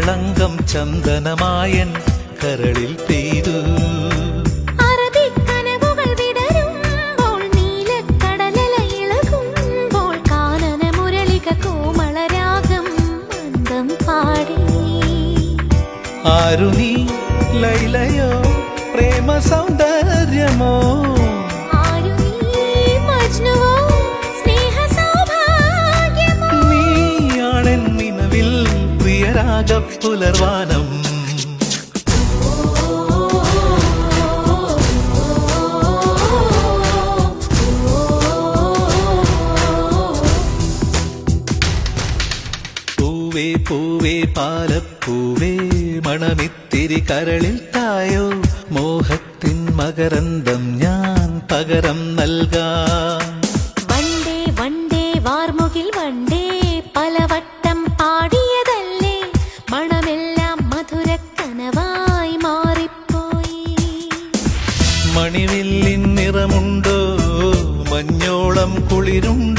കളങ്കം ചന്ദനമായൻ കരളിൽ പെയ്തു. അറബിക്കനവുകൾ വിടരുമ്പോൾ നീലക്കടലല ഇളകുമ്പോൾ കാനന മുരളിക കോമളരാഗം മന്ദം പാടി. ആരു നീ ലൈലയോ പ്രേമ സൗന്ദര്യമോ, ആരു നീ മജ്നുവോ സ്നേഹ സൗഭാഗ്യമോ, നീയാണെൻ നിലവിൽ പ്രിയരാഗ പുലർവാനം. പൂവേ പൂവേ പാലപ്പൂവേ മണമിത്തിരി കരളിൽ തായോ, മോഹത്തിൻ മകരന്തം ഞാൻ പകരം നൽകാം. വണ്ടേ വണ്ടേ വാർമുകിൽ വണ്ടേ പലവട്ടം പാടിയതല്ലേ, മണമെല്ലാം മധുരക്കനവായി മാറിപ്പോയി. മണിവില്ലിൻ നിറമുണ്ടോ, മഞ്ഞോളം കുളിരുണ്ടോ,